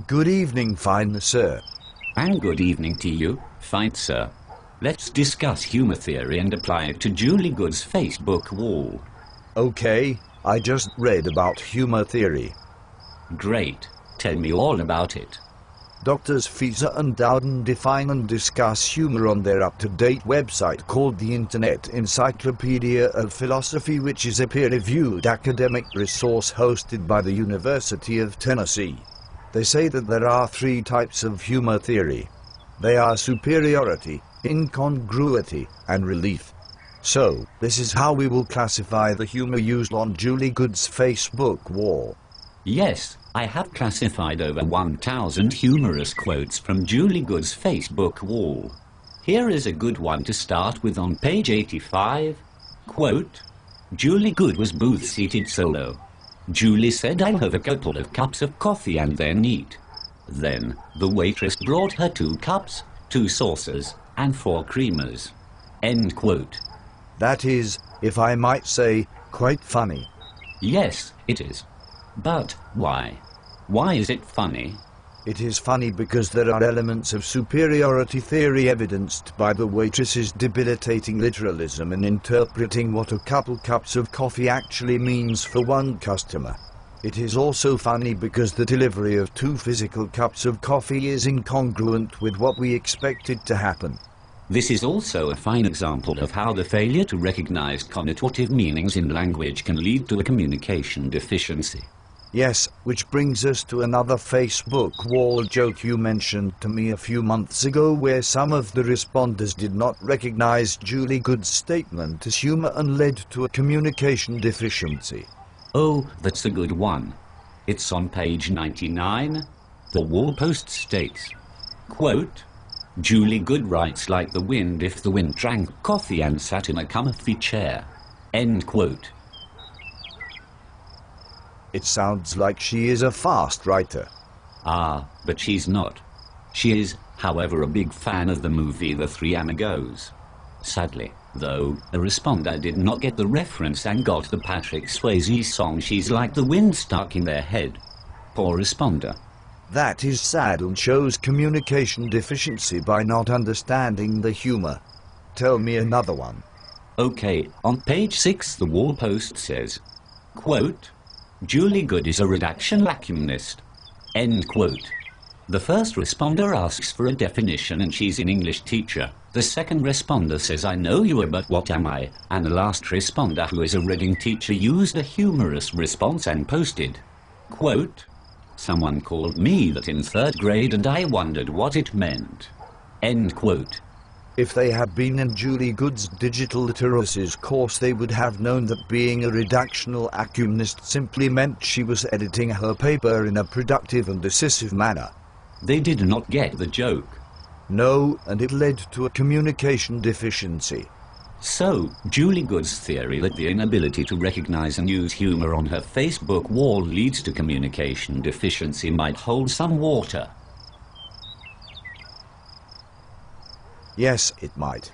Good evening, fine sir. And good evening to you, fine sir. Let's discuss humour theory and apply it to Julie Good's Facebook wall. Okay, I just read about humour theory. Great. Tell me all about it. Doctors Fieser and Dowden define and discuss humour on their up-to-date website called the Internet Encyclopedia of Philosophy, which is a peer-reviewed academic resource hosted by the University of Tennessee. They say that there are three types of humour theory. They are superiority, incongruity, and relief. So, this is how we will classify the humour used on Julie Good's Facebook wall. Yes, I have classified over 1,000 humorous quotes from Julie Good's Facebook wall. Here is a good one to start with on page 85. Quote, Julie Good was booth-seated solo. Julie said, "I'll have a couple of cups of coffee and then eat." Then, the waitress brought her 2 cups, 2 saucers, and 4 creamers. End quote. That is, if I might say, quite funny. Yes, it is. But why? Why is it funny? It is funny because there are elements of superiority theory evidenced by the waitress's debilitating literalism in interpreting what a couple cups of coffee actually means for one customer. It is also funny because the delivery of 2 physical cups of coffee is incongruent with what we expected to happen. This is also a fine example of how the failure to recognize connotative meanings in language can lead to a communication deficiency. Yes, which brings us to another Facebook wall joke you mentioned to me a few months ago, where some of the responders did not recognize Julie Good's statement as humor and led to a communication deficiency. Oh, that's a good one. It's on page 99. The wall post states, quote, Julie Good writes like the wind if the wind drank coffee and sat in a comfy chair. End quote. It sounds like she is a fast writer. Ah, but she's not. She is, however, a big fan of the movie The Three Amigos. Sadly, though, a responder did not get the reference and got the Patrick Swayze song She's Like the Wind stuck in their head. Poor responder. That is sad and shows communication deficiency by not understanding the humor. Tell me another one. Okay, on page 6 the wall post says, quote, Julie Good is a redaction lacunist. End quote. The first responder asks for a definition and she's an English teacher. The second responder says, I know you are, but what am I? And the last responder, who is a reading teacher, used a humorous response and posted, quote, someone called me that in 3rd grade and I wondered what it meant. End quote. If they had been in Julie Good's digital literacies course, they would have known that being a redactional lacunist simply meant she was editing her paper in a productive and decisive manner. They did not get the joke. No, and it led to a communication deficiency. So, Julie Good's theory that the inability to recognize and use humor on her Facebook wall leads to communication deficiency might hold some water. Yes, it might.